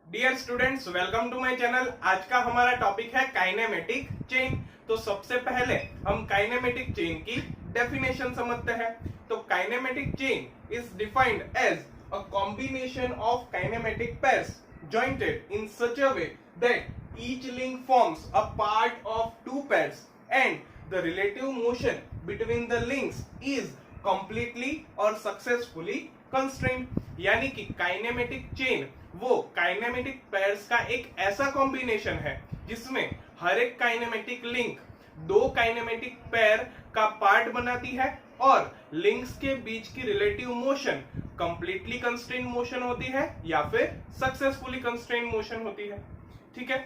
Dear students, welcome to my channel. आज का हमारा टॉपिक है काइनेमेटिक चेन। तो सबसे पहले हम काइनेमेटिक चेन की डेफिनेशन समझते हैं। तो kinematic chain is defined as a combination of kinematic pairs jointed in such a way that each link forms a part of two pairs and the relative motion between the links is completely or successfully constrained। यानी कि kinematic chain वो kinematic pairs का एक ऐसा combination है जिसमें हर एक kinematic link दो काइनेमेटिक पेयर का पार्ट बनाती है और लिंक्स के बीच की relative motion completely constraint motion होती है या फिर सक्सेसफुली कंस्ट्रेंट मोशन होती है। ठीक है।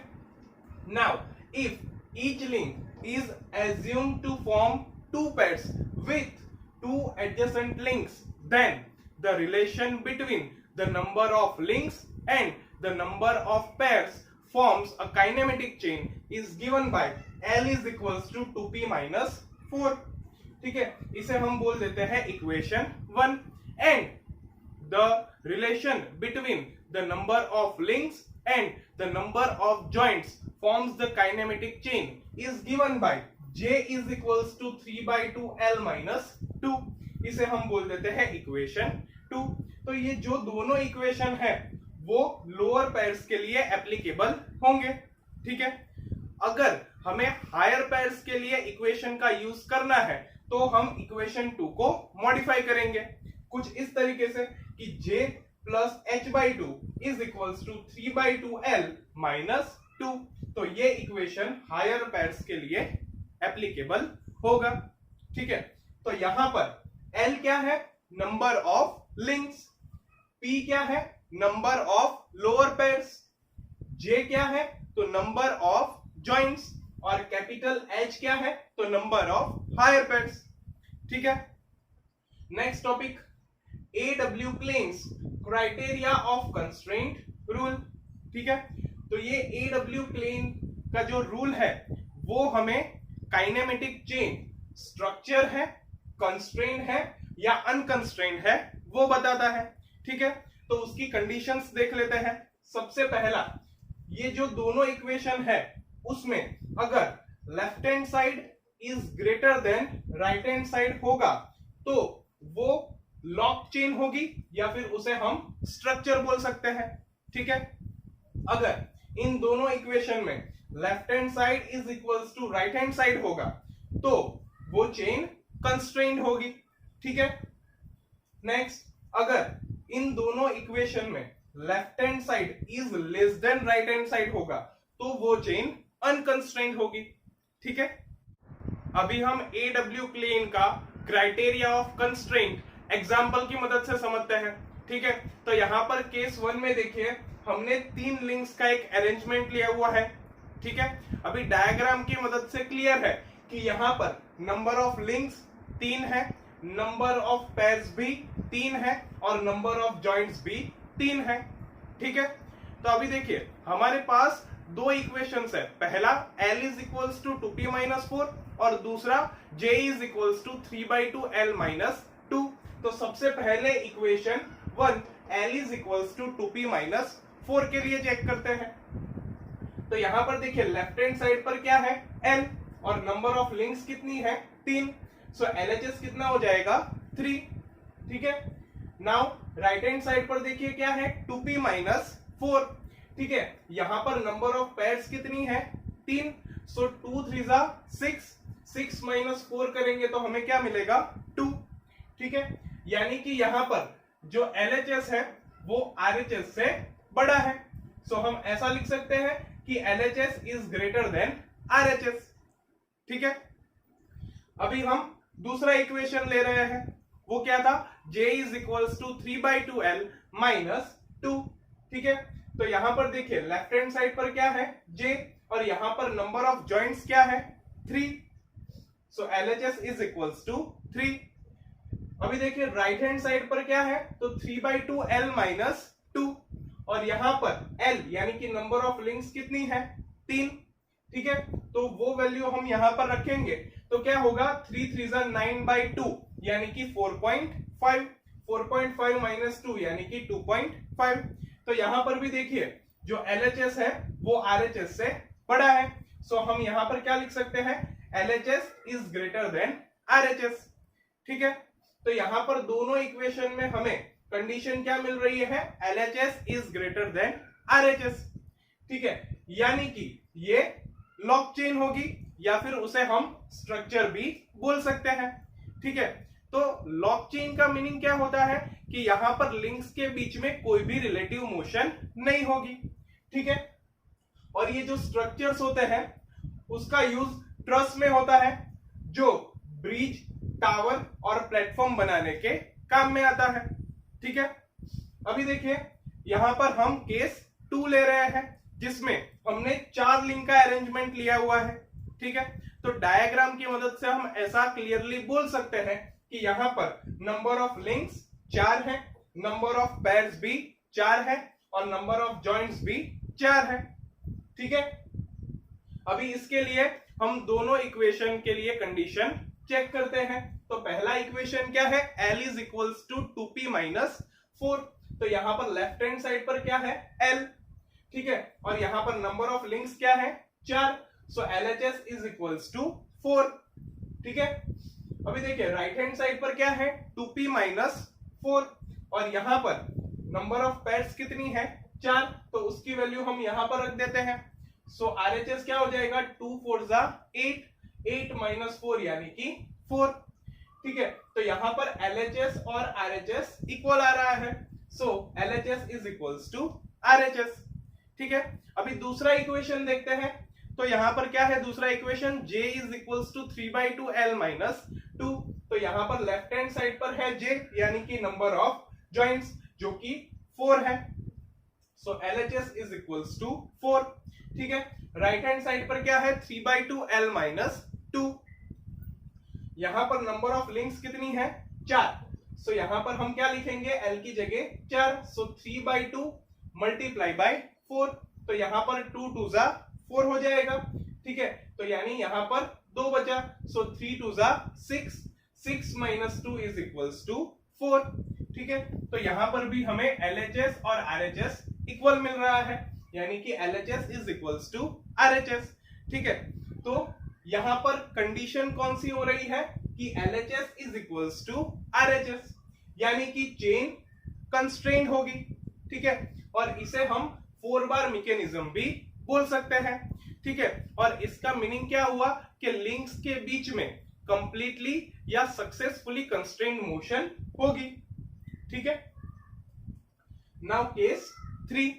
Now if each link is assumed to form two pairs with two adjacent links, then the relation between the number of links and the number of pairs forms a kinematic chain is given by L is equals to 2p minus 4। ठीक है, इसे हम बोल देते हैं equation 1। And the relation between the number of links and the number of joints forms the kinematic chain is given by J is equals to 3/2 L minus 2। इसे हम बोल देते हैं इक्वेशन 2। तो ये जो दोनों इक्वेशन है वो लोअर पेयर्स के लिए एप्लीकेबल होंगे। ठीक है। अगर हमें हायर पेयर्स के लिए इक्वेशन का यूज करना है तो हम इक्वेशन 2 को मॉडिफाई करेंगे कुछ इस तरीके से कि J plus h/2 is equals to 3/2 L minus 2। तो ये इक्वेशन हायर पेयर्स के लिए एप्लीकेबल होगा। ठीक है। तो यहां पर L क्या है? Number of links. P क्या है? Number of lower pairs. J क्या है? तो नंबर ऑफ जॉइंट्स। और कैपिटल H क्या है? तो नंबर ऑफ हायर पेयर्स। ठीक है। Next topic, AW claims criteria of constraint rule. ठीक है। तो ये AW क्लेम का जो रूल है वो हमें काइनेमेटिक चेन स्ट्रक्चर है, कंस्ट्रेंट है या अनकंस्ट्रेंट है वो बताता है। ठीक है। तो उसकी कंडीशंस देख लेते हैं। सबसे पहला, ये जो दोनों इक्वेशन है उसमें अगर left hand side is greater than right hand side होगा तो वो लॉक चेन होगी या फिर उसे हम स्ट्रक्चर बोल सकते हैं। ठीक है। अगर इन दोनों इक्वेशन में left hand side is equals to right hand side होगा तो वो चेन कंस्ट्रेंट होगी। ठीक है। नेक्स्ट, अगर इन दोनों इक्वेशन में left hand side is less then right hand side होगा तो वो चेन अनकंस्ट्रेंट होगी। ठीक है। अभी हम AW प्लेन का क्राइटेरिया ऑफ कंस्ट्रेंट एग्जांपल की मदद से समझते हैं। ठीक है। तो यहां पर केस 1 में देखिए हमने 3 लिंक्स का एक अरेंजमेंट लिया हुआ है। ठीक है। अभी डायग्राम की मदद से क्लियर है कि यहां पर नंबर ऑफ लिंक्स 3 है, नंबर ऑफ पेयर्स भी 3 है और नंबर ऑफ जॉइंट्स भी 3 है। ठीक है। तो अभी देखिए हमारे पास दो इक्वेशंस है। पहला L is equals to 2p minus 4 और दूसरा J is equals to 3/2 L minus 2। तो सबसे पहले equation 1 L is equals to 2p minus 4 के लिए चेक करते हैं। तो यहां पर देखिए लेफ्ट हैंड साइड पर क्या है? L और नंबर ऑफ लिंक्स कितनी है? 3। सो LHS कितना हो जाएगा? 3। ठीक है। नाउ राइट हैंड साइड पर देखिए क्या है? 2p minus 4। ठीक है। यहां पर नंबर ऑफ पेयर्स कितनी है? 3। सो 2 3 जा 6, 6 माइनस 4 करेंगे तो हमें क्या मिलेगा? 2। ठीक है। यानी कि यहां पर जो LHS है वो RHS से बड़ा है। सो हम ऐसा लिख सकते हैं कि LHS is greater than RHS। ठीक है। अभी हम दूसरा इक्वेशन ले रहे हैं। वो क्या था? J is equals to 3/2 L minus 2। ठीक है। तो यहां पर देखिए लेफ्ट हैंड साइड पर क्या है? J और यहां पर नंबर ऑफ जॉइंट्स क्या है? 3। सो LHS इज इक्वल्स टू 3। अभी देखिए राइट हैंड साइड पर क्या है? तो 3/2 L माइनस 2 और यहां पर L यानी कि नंबर ऑफ लिंक्स कितनी है? 3। ठीक है। तो वो वैल्यू हम यहां पर रखेंगे तो क्या होगा? 3 3 जा 9/2 यानी कि 4.5। 4.5 माइनस 2 यानी कि 2.5। तो यहां पर भी देखिए जो LHS है वो RHS से बड़ा है। सो हम यहां पर क्या लिख सकते हैं, LHS is greater than RHS। ठीक है, तो यहां पर दोनों इक्वेशन में हमें कंडीशन क्या मिल रही है, LHS is greater than RHS। ठीक है, यानी कि ये लॉक चेन होगी या फिर उसे हम स्ट्रक्चर भी बोल सकते हैं। ठीक है, तो लॉक चेन का मीनिंग क्या होता है कि यहां पर लिंक्स के बीच में कोई भी रिलेटिव मोशन नहीं होगी। ठीक है, और ये जो स्ट्रक्चर्स होते हैं उसका यूज ट्रस में होता है, जो ब्रिज, टावर और प्लेटफॉर्म बनाने के काम में आता है। ठीक है, अभी देखिए यहां पर हम केस 2 ले रहे हैं जिसमें हमने 4 लिंक का अरेंजमेंट लिया हुआ है। ठीक है, तो डायग्राम की मदद से हम ऐसा क्लियरली बोल सकते हैं कि यहां पर नंबर ऑफ लिंक्स 4 है, नंबर ऑफ पेयर्स भी 4 है और नंबर ऑफ जॉइंट्स भी 4 है। ठीक है, अभी इसके लिए हम दोनों इक्वेशन के लिए कंडीशन चेक करते हैं। तो पहला इक्वेशन क्या है, L is equals to 2p minus 4। तो यहां पर लेफ्ट हैंड साइड पर क्या है, L। ठीक है, और यहां पर नंबर ऑफ लिंक्स क्या है, 4। सो LHS इज इक्वल्स टू 4। ठीक है, अभी देखिए राइट हैंड साइड पर क्या है, 2p माइनस 4 और यहां पर नंबर ऑफ पेयर्स कितनी है, 4, तो उसकी वैल्यू हम यहां पर रख देते हैं। सो RHS क्या हो जाएगा, 2 4 जा 8, 8 माइनस 4 यानी कि 4। ठीक है, तो यहां पर LHS और RHS इक्वल आ रहा है। So LHS is equals to RHS। ठीक है, अभी दूसरा इक्वेशन देखते हैं। तो यहां पर क्या है दूसरा equation, J is equals to 3/2 L minus 2। तो यहां पर लेफ्ट हैंड साइड पर है J यानी कि नंबर ऑफ जॉइंट्स जो कि 4 है। So LHS is equals to 4। ठीक है, राइट हैंड साइड पर क्या है, 3/2 L माइनस 2। यहां पर नंबर ऑफ लिंक्स कितनी है, 4। सो यहां पर हम क्या लिखेंगे, L की जगह 4। सो 3/2 मल्टीप्लाई बाय 4। तो यहां पर 2 2 जा 4 हो जाएगा। ठीक है, तो यानी यहां पर 2 बचा। सो 3 2 जा 6, 6 माइनस 2 इज इक्वल्स टू 4। ठीक है, तो यहां पर भी हमें LHS और RHS इक्वल मिल रहा है, यानी कि LHS is equals to RHS। ठीक है, तो यहां पर कंडीशन कौन सी हो रही है कि LHS is equals to RHS, यानी कि चेन कंस्ट्रेंट होगी। ठीक है, और इसे हम 4 बार मैकेनिज्म भी बोल सकते हैं। ठीक है, और इसका मीनिंग क्या हुआ कि लिंक्स के बीच में कंप्लीटली या सक्सेसफुली कंस्ट्रेंट मोशन होगी। ठीक है, नाउ केस 3।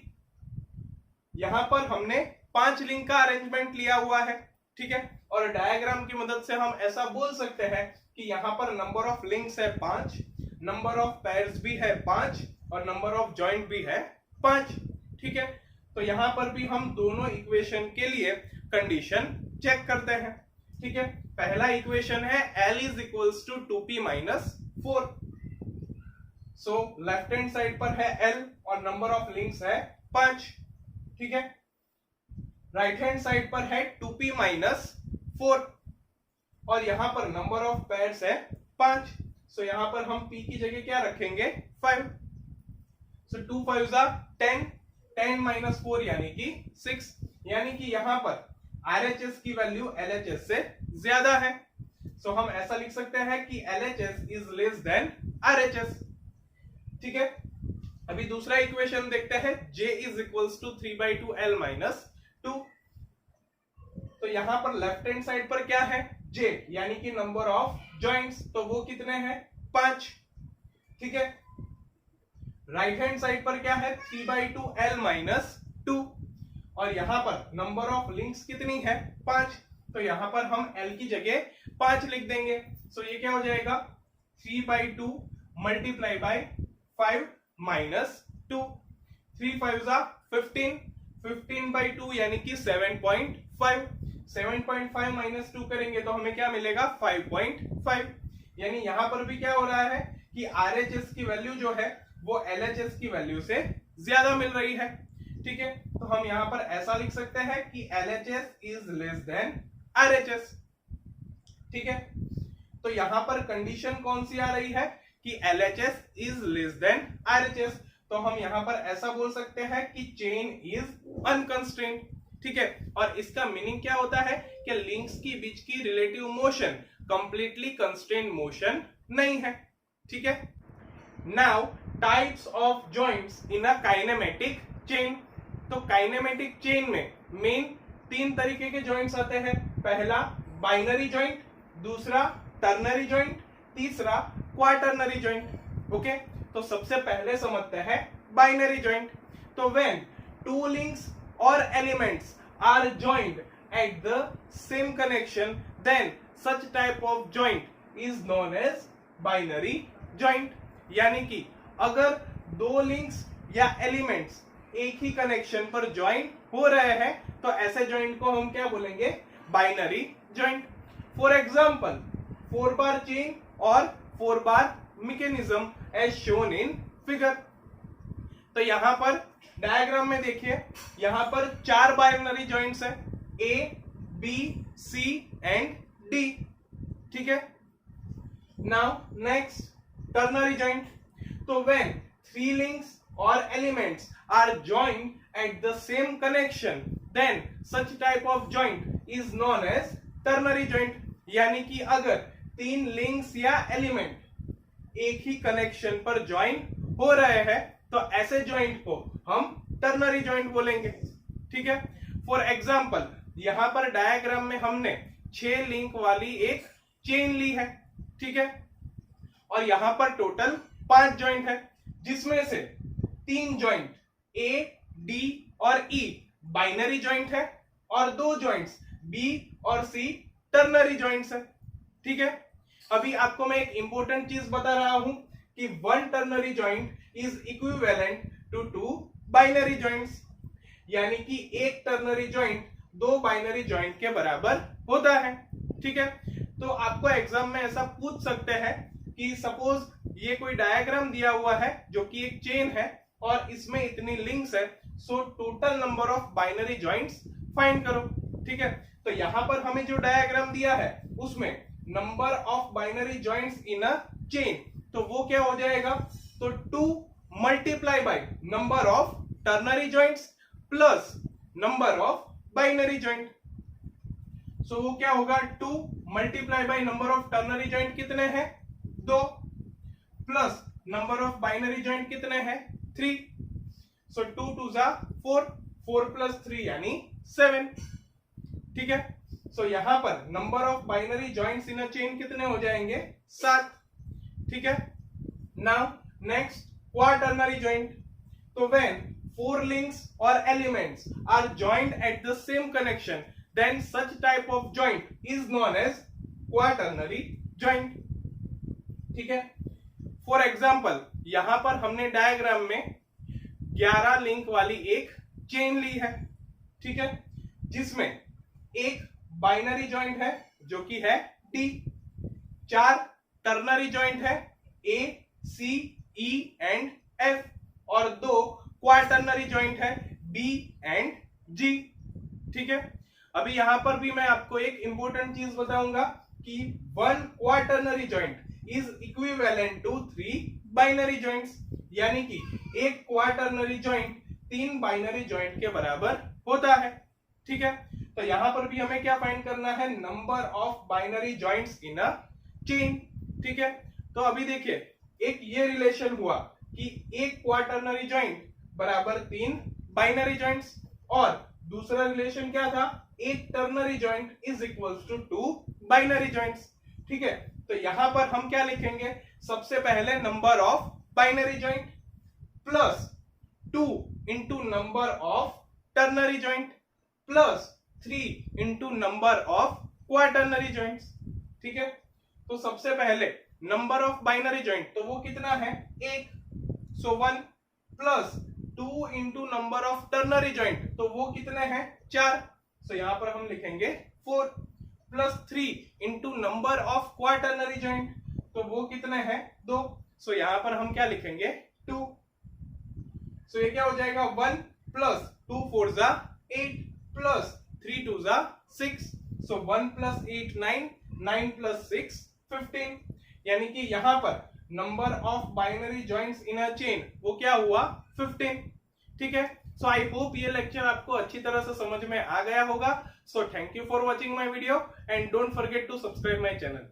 यहां पर हमने 5 लिंक का अरेंजमेंट लिया हुआ है। ठीक है, और डायग्राम की मदद से हम ऐसा बोल सकते हैं कि यहां पर नंबर ऑफ लिंक्स है 5, नंबर ऑफ पेयर्स भी है 5 और नंबर ऑफ जॉइंट भी है 5। ठीक है, तो यहां पर भी हम दोनों इक्वेशन के लिए कंडीशन चेक करते हैं। ठीक है, पहला इक्वेशन है L is equals to 2p minus 4। So left hand side पर है L और नंबर ऑफ लिंक्स है 5। ठीक है, राइट हैंड साइड पर है 2p माइनस 4 और यहां पर नंबर ऑफ पेयर्स है 5। सो यहां पर हम p की जगह क्या रखेंगे, 5। सो 2 5 जा 10, 10 माइनस 4 यानी कि 6, यानी कि यहां पर RHS की वैल्यू LHS से ज्यादा है। सो हम ऐसा लिख सकते हैं कि LHS is less than RHS। ठीक है, अभी दूसरा इक्वेशन देखते हैं, J is equals to 3/2 L minus 2। तो यहां पर लेफ्ट हैंड साइड पर क्या है, J यानी कि नंबर ऑफ जॉइंट्स, तो वो कितने हैं, 5। ठीक है, राइट हैंड साइड पर क्या है, 3/2 L माइनस 2 और यहां पर नंबर ऑफ लिंक्स कितनी है, 5। तो यहां पर हम L की जगह 5 लिख देंगे। सो ये क्या हो जाएगा, 3/2 मल्टीप्लाई बाय 5 माइनस 2। 3 5 जा 15, 15/2 यानी कि 7.5। 7.5 माइनस 2 करेंगे तो हमें क्या मिलेगा, 5.5। यानी यहां पर भी क्या हो रहा है कि RHS की वैल्यू जो है वो LHS की वैल्यू से ज्यादा मिल रही है। ठीक है, तो हम यहां पर ऐसा लिख सकते हैं कि LHS is less than RHS। ठीक है, तो यहां पर कंडीशन कौन सी आ रही है कि LHS is less than RHS। तो हम यहाँ पर ऐसा बोल सकते हैं कि चेन इज अनकंस्ट्रेंड। ठीक है, और इसका मीनिंग क्या होता है कि लिंक्स की बीच की relative motion completely constrained motion नहीं है। ठीक है, now types of joints in a kinematic chain. तो काइनेमेटिक चेन में मेन 3 तरीके के जॉइंट्स आते हैं। पहला बाइनरी जॉइंट, दूसरा टर्नरी जॉइंट, तीसरा क्वार्टरनरी जॉइंट। ओके, तो सबसे पहले समझते हैं बाइनरी जॉइंट। तो व्हेन टू लिंक्स और elements are joined at the same connection, then such type of joint is known as binary joint. यानी कि अगर दो लिंक्स या एलिमेंट्स एक ही कनेक्शन पर ज्वाइन हो रहे हैं तो ऐसे जॉइंट को हम क्या बोलेंगे, binary joint. For example 4 bar chain और 4 bar mechanism as shown in figure. तो यहां पर डायग्राम में देखिए, यहां पर 4 बाइनरी जॉइंट्स है, A B C and D. ठीक है, नाउ नेक्स्ट टर्नरी जॉइंट। तो when 3 links or elements are joined at the same connection, then such type of joint is known as ternary joint। यानी कि अगर 3 links या element एक ही connection पर join हो रहे हैं तो ऐसे जॉइंट को हम टर्नरी जॉइंट बोलेंगे। ठीक है, फॉर एग्जांपल यहां पर डायग्राम में हमने 6 लिंक वाली एक चेन ली है। ठीक है, और यहां पर टोटल 5 जॉइंट है, जिसमें से 3 जॉइंट ए डी और ई बाइनरी जॉइंट है और 2 जॉइंट्स बी और सी टर्नरी जॉइंट्स है। ठीक है, अभी आपको मैं एक इंपॉर्टेंट चीज बता रहा हूं कि 1 ternary joint is equivalent to 2 binary joints. यानी कि एक टर्नरी जॉइंट 2 बाइनरी जॉइंट के बराबर होता है। ठीक है, तो आपको एग्जाम में ऐसा पूछ सकते हैं कि सपोज ये कोई डायग्राम दिया हुआ है जो कि एक चेन है और इसमें इतनी लिंक्स है, so total number of binary joints find करो। ठीक है, तो यहां पर हमें जो डायग्राम दिया है उसमें number of binary joints in a chain, तो वो क्या हो जाएगा, तो 2 multiply by number of ternary joints plus number of binary joint. So वो क्या होगा, 2 multiply by number of ternary joint कितने हैं, 2, plus number of binary joint कितने हैं, 3। सो 2 2 जा 4, 4 प्लस 3 यानी 7। ठीक है, सो यहां पर number of binary joints in a chain कितने हो जाएंगे, 7। ठीक है, नाउ नेक्स्ट क्वार्टरनरी जॉइंट। तो व्हेन 4 लिंक्स और elements are joined at the same connection, then such type of joint is known as quaternary joint. ठीक है, फॉर एग्जाम्पल यहां पर हमने डायग्राम में 11 लिंक वाली एक चेन ली है। ठीक है, जिसमें एक बाइनरी जॉइंट है जो कि है डी, 4 टर्नरी जॉइंट है ए सी ई एंड एफ और 2 क्वार्टरनरी जॉइंट है बी एंड जी। ठीक है, अभी यहां पर भी मैं आपको एक इंपॉर्टेंट चीज बताऊंगा कि 1 quaternary joint is equivalent to 3 binary joints. यानी कि एक क्वार्टरनरी जॉइंट 3 बाइनरी जॉइंट के बराबर होता है। ठीक है, तो यहां पर भी हमें क्या फाइंड करना है, number of binary joints in a chain. ठीक है, तो अभी देखिए एक ये रिलेशन हुआ कि एक क्वार्टरनरी जॉइंट बराबर 3 बाइनरी जॉइंट्स, और दूसरा रिलेशन क्या था, एक ternary joint is equals to 2 binary joints. ठीक है, तो यहां पर हम क्या लिखेंगे, सबसे पहले number of binary joint plus 2 into number of ternary joint plus 3 into number of quaternary joints. ठीक है, तो सबसे पहले नंबर ऑफ बाइनरी जॉइंट तो वो कितना है, 1, सो 1 plus 2 into number of ternary joint तो वो कितने हैं, 4, सो यहां पर हम लिखेंगे 4 plus 3 into number of quaternary joint तो वो कितने हैं, 2, सो यहां पर हम क्या लिखेंगे, 2। सो ये क्या हो जाएगा, 1 प्लस 2 4 जा 8 प्लस 3 2 जा 6, सो 1 प्लस 8 9, 9 प्लस 6 15। यानी कि यहां पर number of binary joints in a chain वो क्या हुआ 15। ठीक है, सो आई होप ये लेक्चर आपको अच्छी तरह से समझ में आ गया होगा। So thank you for watching my video and don't forget to subscribe my channel.